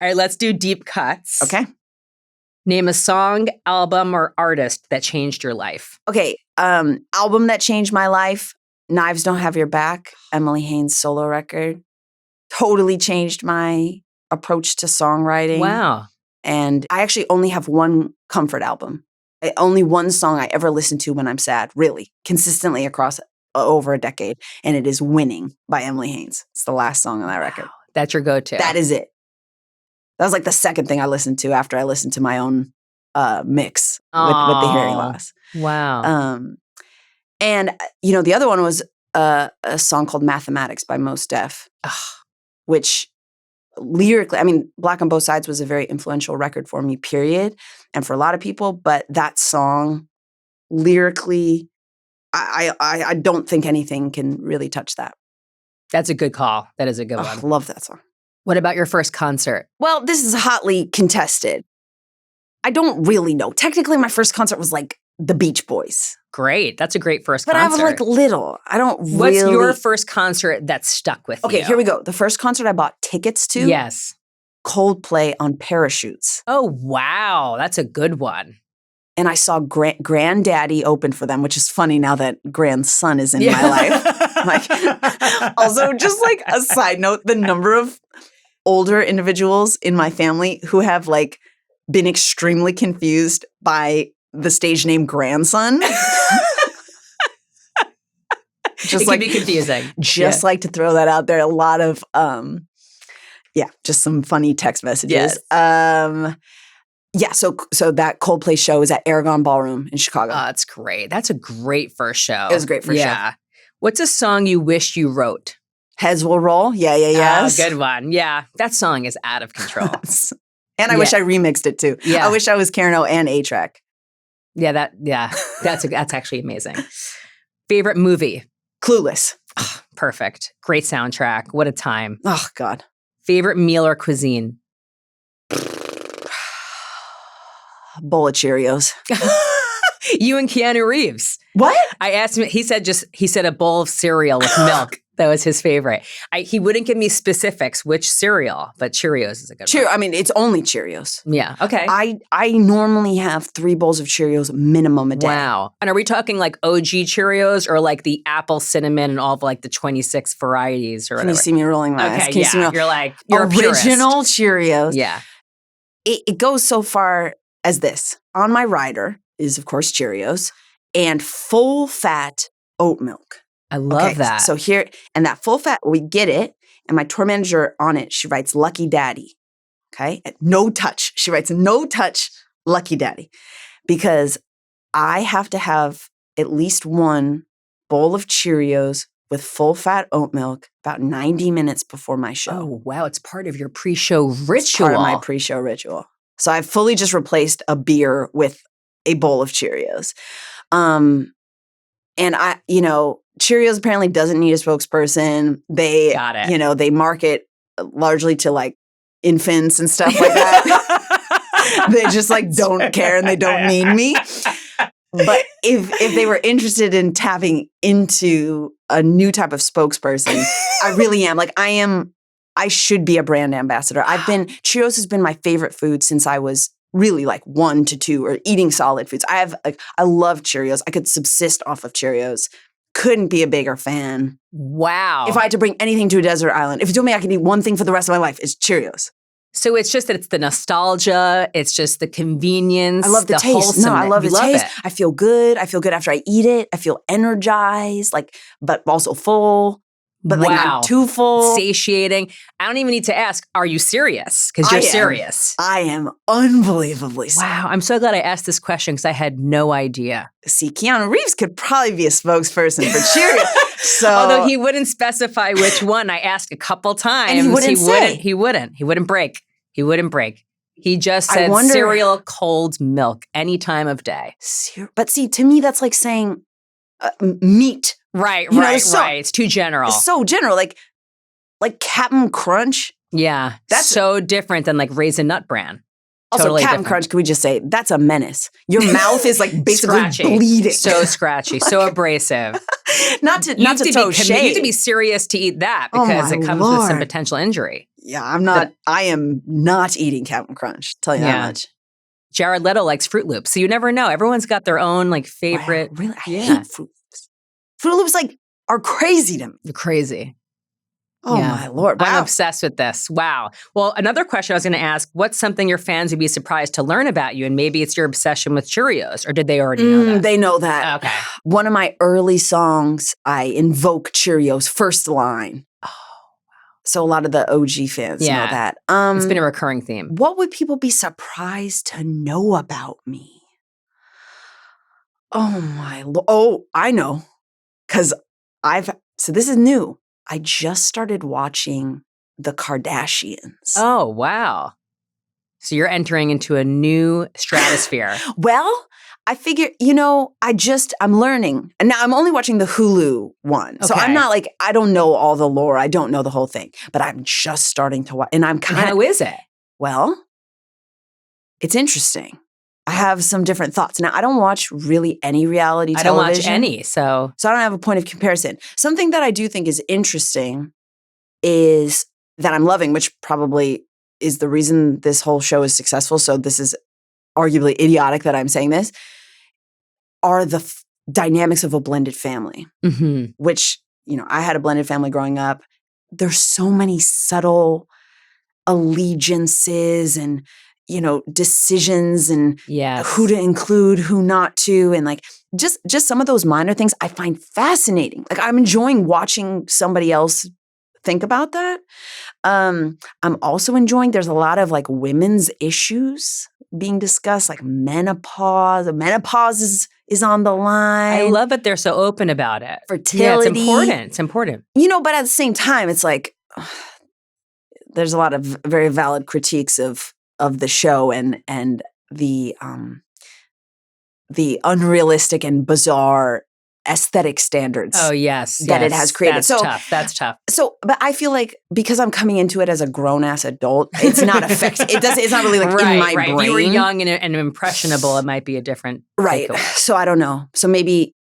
All right, let's do deep cuts. Okay. Name a song, album, or artist that changed your life. Okay. Album that changed my life, Knives Don't Have Your Back, Emily Haines' solo record. Totally changed my approach to songwriting. Wow. And I actually only have one comfort album. Only one song I ever listen to when I'm sad, really, consistently across over a decade. And it is Winning by Emily Haines. It's the last song on that record. That's your go-to. That is it. That was like the second thing I listened to after I listened to my own mix with the hearing loss. Wow. And, you know, the other one was a song called Mathematics by Mos Def, which lyrically, I mean, Black on Both Sides was a very influential record for me, period, and for a lot of people. But that song, lyrically, I don't think anything can really touch that. That's a good call. That is a good one. I love that song. What about your first concert? Well, this is hotly contested. I don't really know. Technically, my first concert was like the Beach Boys. Great. That's a great first but concert. But I was like little. I don't really... What's your first concert that stuck with you? Okay, here we go. The first concert I bought tickets to. Yes. Coldplay on Parachutes. Oh, wow. That's a good one. And I saw Granddaddy open for them, which is funny now that grandson is in my life. Like, also, just like a side note, the number of older individuals in my family who have like been extremely confused by the stage name Grandson. Just it can be confusing. Just like to throw that out there. A lot of, just some funny text messages. Yes. So that Coldplay show is at Aragon Ballroom in Chicago. Oh, that's great. That's a great first show. It was a great first show. Yeah. What's a song you wish you wrote? Heads Will Roll. Yes. Oh, good one. Yeah. That song is out of control. And I wish I remixed it too. Yeah. I wish I was Karen O and A-Track. That's actually amazing. Favorite movie? Clueless. Oh, perfect. Great soundtrack. What a time. Oh, God. Favorite meal or cuisine? Bowl of Cheerios. You and Keanu Reeves. What? I asked him, he said a bowl of cereal with milk. That was his favorite. He wouldn't give me specifics which cereal, but Cheerios is a good one. I mean, it's only Cheerios. Yeah, okay. I normally have 3 bowls of Cheerios minimum a day. Wow. And are we talking like OG Cheerios or like the apple cinnamon and all of like the 26 varieties or whatever? Can you see me rolling my eyes? Okay, yeah. You're original Cheerios. Yeah. It goes so far as this. On my rider is, of course, Cheerios and full-fat oat milk. I love that. So here, and that full fat, we get it. And my tour manager on it, she writes Lucky Daddy. Okay. No touch. She writes no touch Lucky Daddy. Because I have to have at least one bowl of Cheerios with full fat oat milk about 90 minutes before my show. Oh, wow. It's part of your pre-show ritual. It's part of my pre-show ritual. So I've fully just replaced a beer with a bowl of Cheerios. And Cheerios apparently doesn't need a spokesperson. They, Got it. They market largely to like infants and stuff like that. They just like don't care and they don't need me. But if they were interested in tapping into a new type of spokesperson, I really am. Like I should be a brand ambassador. Cheerios has been my favorite food since I was really like 1 to 2 or eating solid foods. I love Cheerios. I could subsist off of Cheerios. Couldn't be a bigger fan. Wow. If I had to bring anything to a desert island, if you told me I could eat one thing for the rest of my life, it's Cheerios. So it's just that it's the nostalgia. It's just the convenience. I love the taste. No, I love the taste. It. I feel good. I feel good after I eat it. I feel energized, but also full. But like not too full. Satiating. I don't even need to ask, are you serious? Because you're serious. I am unbelievably serious. Wow. I'm so glad I asked this question because I had no idea. See, Keanu Reeves could probably be a spokesperson for Cheerios. So, although he wouldn't specify which one, I asked a couple times. And he wouldn't break. He just said cereal, cold milk, any time of day. But see, to me, that's like saying meat. Right. It's too general. It's so general. Like Cap'n Crunch. Yeah. That's so different than like Raisin Nut Bran. Also, totally Cap'n Crunch, can we just say, that's a menace. Your mouth is like basically bleeding. So scratchy, so abrasive. not to toe shade. You have to be serious to eat that because it comes with some potential injury. Yeah, I am not eating Captain Crunch. Tell you that much. Jared Leto likes Fruit Loops, so you never know. Everyone's got their own like favorite. Wow, really, I hate Fruit Loops. Fruit Loops are crazy to me. You're crazy. Oh my Lord! Wow. I'm obsessed with this. Wow. Well, another question I was going to ask: what's something your fans would be surprised to learn about you? And maybe it's your obsession with Cheerios, or did they already know that? They know that. Okay. One of my early songs, I invoke Cheerios first line. Oh, wow! So a lot of the OG fans know that. It's been a recurring theme. What would people be surprised to know about me? Oh my Lord! Oh, I know, because so this is new. I just started watching The Kardashians. Oh, wow. So you're entering into a new stratosphere. Well, I figure, I'm learning. And now I'm only watching the Hulu one. Okay. So I'm not I don't know all the lore. I don't know the whole thing. But I'm just starting to watch. And I'm kind of. How is it? Well, it's interesting. I have some different thoughts. Now, I don't watch really any reality television. I don't watch any, so I don't have a point of comparison. Something that I do think is interesting is that I'm loving, which probably is the reason this whole show is successful. So this is arguably idiotic that I'm saying this, are the dynamics of a blended family, which, I had a blended family growing up. There's so many subtle allegiances and decisions and who to include, who not to. And just some of those minor things I find fascinating. I'm enjoying watching somebody else think about that. I'm also enjoying, there's a lot of women's issues being discussed, like menopause. Menopause is on the line. I love it. They're so open about it. Fertility. Yeah, it's important. It's important. But at the same time, it's there's a lot of very valid critiques of the show and the unrealistic and bizarre aesthetic standards. Oh yes, that it has created. That's tough. So, but I feel like because I'm coming into it as a grown ass adult, it's not affecting. It's not really in my brain. If you were young and impressionable, it might be a different right. takeaway. So I don't know. So maybe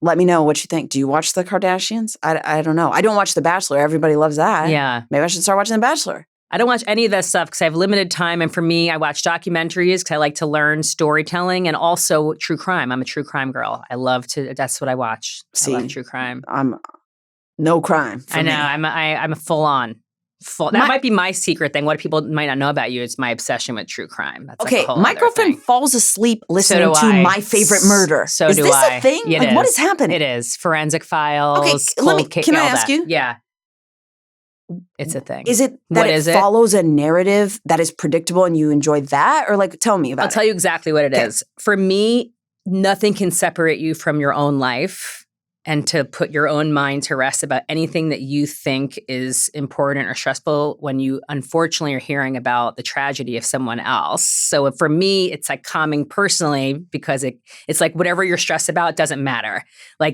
let me know what you think. Do you watch The Kardashians? I don't know. I don't watch The Bachelor. Everybody loves that. Yeah. Maybe I should start watching The Bachelor. I don't watch any of that stuff because I have limited time. And for me, I watch documentaries because I like to learn storytelling and also true crime. I'm a true crime girl. That's what I watch. I love true crime. I'm no crime for I know. me. I'm a full-on. That might be my secret thing. What people might not know about you is my obsession with true crime. That's okay, my girlfriend falls asleep listening to My Favorite Murder. So is do this I. a thing? It what is happening? It is. Forensic Files. Okay, can I ask you? Yeah. It's a thing. Is it that it follows a narrative that is predictable and you enjoy that? Or tell me about it. I'll tell you exactly what it is. For me, nothing can separate you from your own life and to put your own mind to rest about anything that you think is important or stressful when you unfortunately are hearing about the tragedy of someone else. So for me, it's calming personally because it's whatever you're stressed about, it doesn't matter.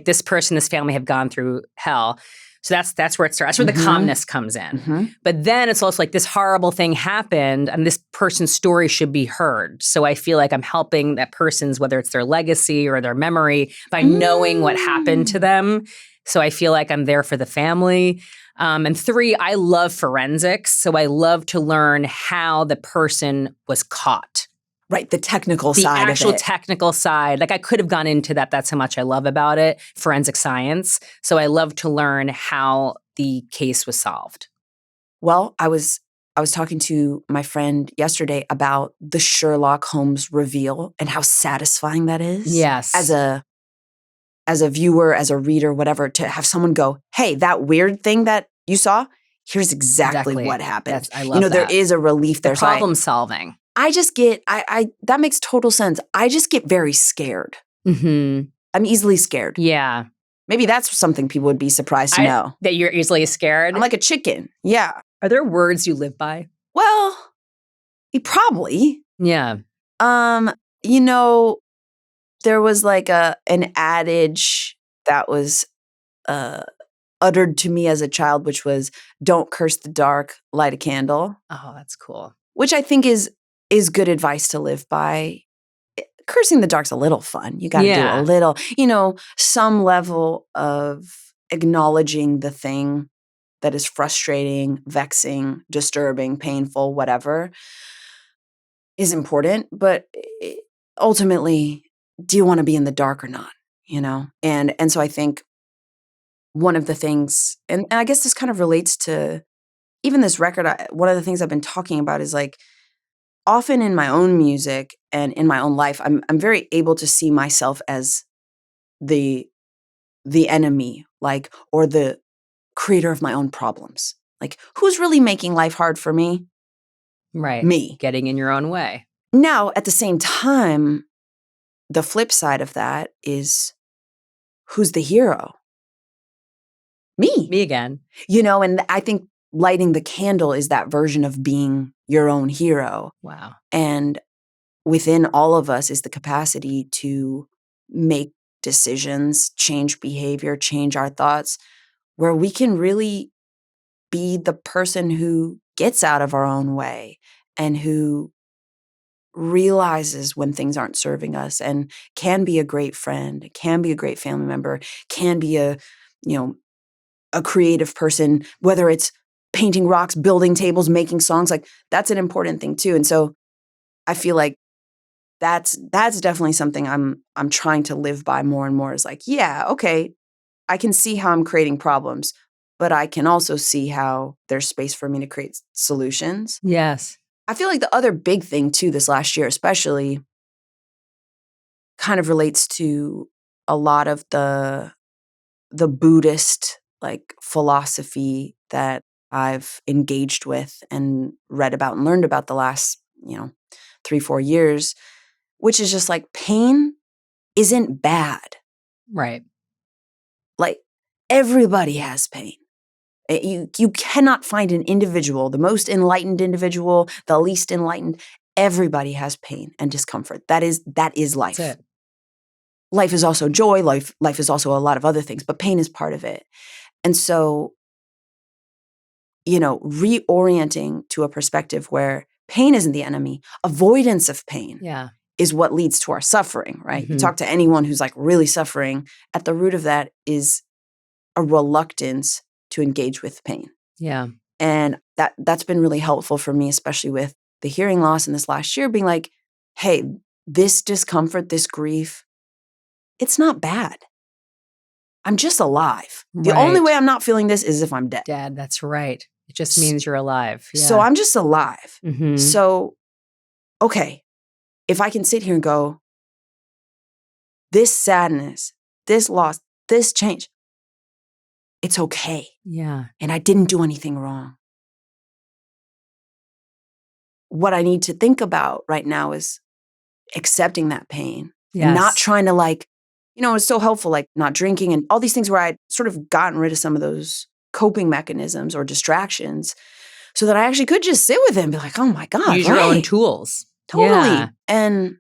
This person, this family have gone through hell. So that's where it starts. That's where the calmness comes in. But then it's also this horrible thing happened and this person's story should be heard. So I feel like I'm helping that person's, whether it's their legacy or their memory, by knowing what happened to them. So I feel like I'm there for the family. And 3, I love forensics. So I love to learn how the person was caught. Right, the technical side of it. The actual technical side. I could have gone into that. That's how much I love about it, forensic science. So I love to learn how the case was solved. Well, I was talking to my friend yesterday about the Sherlock Holmes reveal and how satisfying that is. Yes. As a viewer, as a reader, whatever, to have someone go, hey, that weird thing that you saw, here's exactly what happened. I love that. There is a relief there. Problem solving. I just get, that makes total sense. I just get very scared. I'm easily scared. Yeah. Maybe that's something people would be surprised to know. That you're easily scared? I'm like a chicken. Yeah. Are there words you live by? Well, probably. Yeah. There was an adage that was uttered to me as a child, which was, don't curse the dark, light a candle. Oh, that's cool. Which I think is good advice to live by. Cursing the dark's a little fun. You got to do a little, some level of acknowledging the thing that is frustrating, vexing, disturbing, painful, whatever, is important. But ultimately, do you want to be in the dark or not? And so I think one of the things, and I guess this kind of relates to even this record, one of the things I've been talking about is like, often in my own music and in my own life, I'm very able to see myself as the enemy, like, or the creator of my own problems. Like, who's really making life hard for me? Right. Me. Getting in your own way. Now, at the same time, the flip side of that is, who's the hero? Me. Me again. And I think lighting the candle is that version of being your own hero. Wow. And within all of us is the capacity to make decisions, change behavior, change our thoughts, where we can really be the person who gets out of our own way and who realizes when things aren't serving us and can be a great friend, can be a great family member, can be a creative person, whether it's painting rocks, building tables, making songs. Like, that's an important thing too. And so I feel like that's definitely something I'm trying to live by more and more, is like, yeah, okay, I can see how I'm creating problems, but I can also see how there's space for me to create solutions. Yes. I feel like the other big thing too this last year especially kind of relates to a lot of the Buddhist like philosophy that I've engaged with and read about and learned about the last, 3-4 years, which is just like, pain isn't bad. Right. Like, everybody has pain. You cannot find an individual, the most enlightened individual, the least enlightened. Everybody has pain and discomfort. That is life. That's it. Life is also joy. Life is also a lot of other things, but pain is part of it. And so, reorienting to a perspective where pain isn't the enemy, avoidance of pain is what leads to our suffering, right? Mm-hmm. You talk to anyone who's like really suffering, at the root of that is a reluctance to engage with pain. Yeah. And that's been really helpful for me, especially with the hearing loss in this last year, being like, hey, this discomfort, this grief, it's not bad. I'm just alive. The only way I'm not feeling this is if I'm dead. Dead, that's right. It just means you're alive. Yeah. So I'm just alive. Mm-hmm. So, okay, if I can sit here and go, this sadness, this loss, this change, it's okay. Yeah. And I didn't do anything wrong. What I need to think about right now is accepting that pain. Yes. And not trying to like, it's so helpful, like not drinking and all these things where I sort of gotten rid of some of those coping mechanisms or distractions so that I actually could just sit with it and be like, oh my God. Use your own tools. Totally. Yeah. And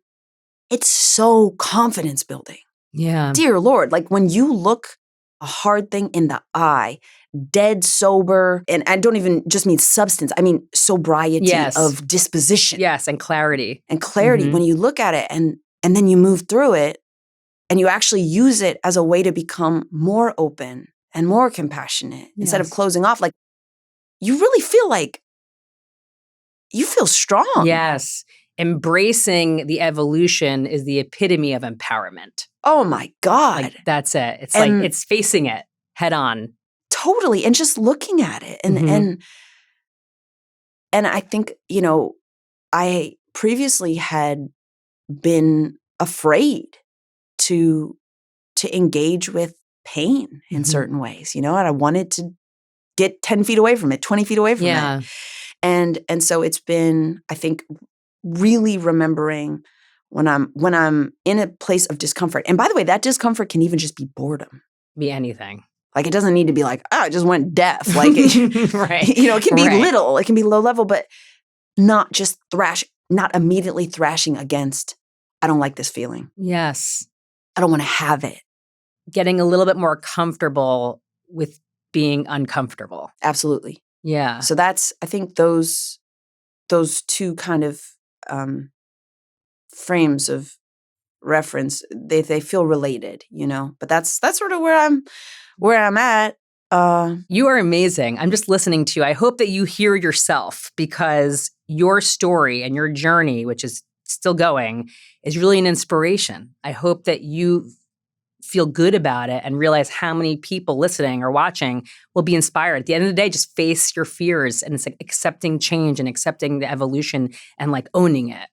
it's so confidence building. Yeah. Dear Lord, like when you look a hard thing in the eye, dead sober, and I don't even just mean substance, I mean sobriety of disposition. Yes, and clarity. And clarity, when you look at it and then you move through it and you actually use it as a way to become more open and more compassionate instead of closing off, like you really feel like you feel strong. Yes. Embracing the evolution is the epitome of empowerment. Oh my God. Like, that's it. It's like it's facing it head on. Totally. And just looking at it. And I think, I previously had been afraid to engage with pain in certain ways, and I wanted to get 10 feet away from it, 20 feet away from it. And so it's been, I think, really remembering when I'm in a place of discomfort. And by the way, that discomfort can even just be boredom. Be anything. Like, it doesn't need to be like, I just went deaf. Like, right. It can be little, it can be low level, but not just not immediately thrashing against, I don't like this feeling. Yes. I don't want to have it. Getting a little bit more comfortable with being uncomfortable. Absolutely. Yeah. So that's, I think those two kind of frames of reference, they feel related, but that's sort of where I'm at. You are amazing. I'm just listening to you. I hope that you hear yourself, because your story and your journey, which is still going, is really an inspiration. I hope that you feel good about it and realize how many people listening or watching will be inspired. At the end of the day, just face your fears, and it's like accepting change and accepting the evolution and like owning it.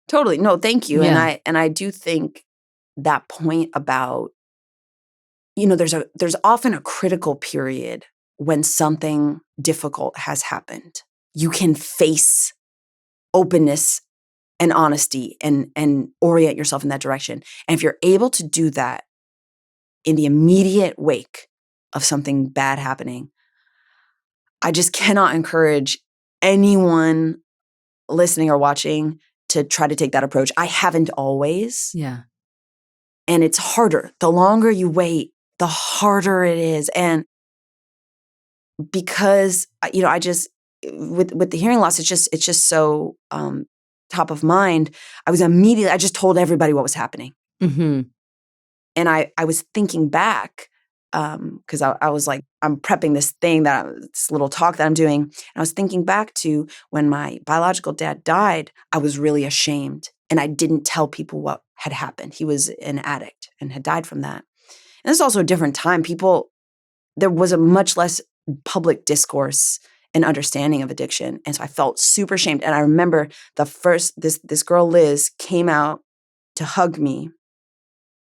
Totally. No, thank you. Yeah. And I do think that point about, there's often a critical period when something difficult has happened. You can face openness and honesty and orient yourself in that direction. And if you're able to do that in the immediate wake of something bad happening, I just cannot encourage anyone listening or watching to try to take that approach. I haven't always. Yeah. And it's harder. The longer you wait, the harder it is. And because, I just, with the hearing loss, it's just so top of mind. I just told everybody what was happening. Mm-hmm. And I was thinking back, because I was like, I'm prepping this little talk that I'm doing. And I was thinking back to when my biological dad died. I was really ashamed, and I didn't tell people what had happened. He was an addict and had died from that. And this is also a different time. There was a much less public discourse and understanding of addiction. And so I felt super ashamed. And I remember this girl, Liz, came out to hug me.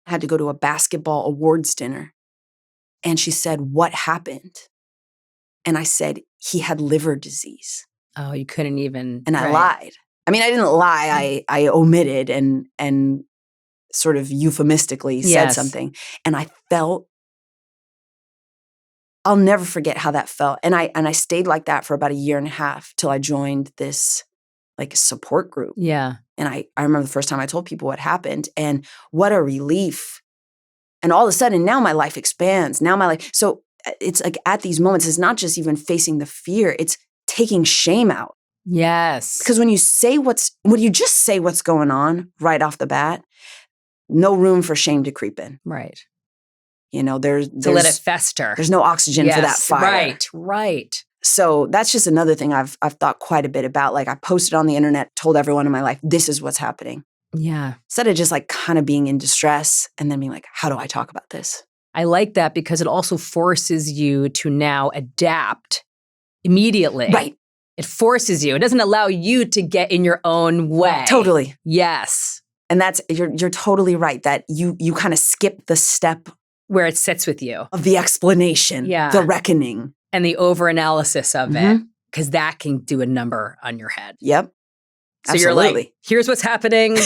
I had to go to a basketball awards dinner. And she said, "What happened?" And I said, "He had liver disease." Oh, you couldn't even. And I lied. I mean, I didn't lie. I omitted and sort of euphemistically said something. And I felt, I'll never forget how that felt. And I stayed like that for about 1.5 years till I joined this like support group. Yeah. And I remember the first time I told people what happened, and what a relief. And all of a sudden, now my life expands. So it's like at these moments, it's not just even facing the fear, it's taking shame out. Yes. Because when you just say what's going on right off the bat, no room for shame to creep in. Right. There's to let it fester. There's no oxygen for that fire. Right. So that's just another thing I've thought quite a bit about. Like, I posted on the internet, told everyone in my life, this is what's happening. Yeah. Instead of just like kind of being in distress and then being like, how do I talk about this? I like that, because it also forces you to now adapt immediately. Right. It forces you. It doesn't allow you to get in your own way. Totally. Yes. And you're totally right that you kind of skip the step where it sits with you. Of the explanation, the reckoning. And the over-analysis of it, because that can do a number on your head. Yep. So Absolutely. You're like, here's what's happening,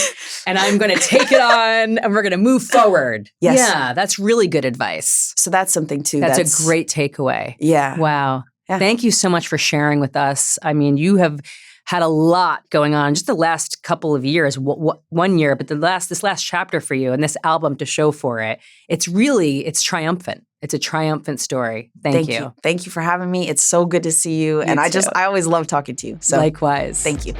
and I'm going to take it on, and we're going to move forward. Yes. Yeah, that's really good advice. So that's something too. That's a great takeaway. Yeah. Wow. Yeah. Thank you so much for sharing with us. I mean, you have had a lot going on just the last couple of years, 1 year, but this last chapter for you and this album to show for it, it's triumphant. It's a triumphant story. Thank you. Thank you for having me. It's so good to see you. And I always love talking to you. So likewise. Thank you.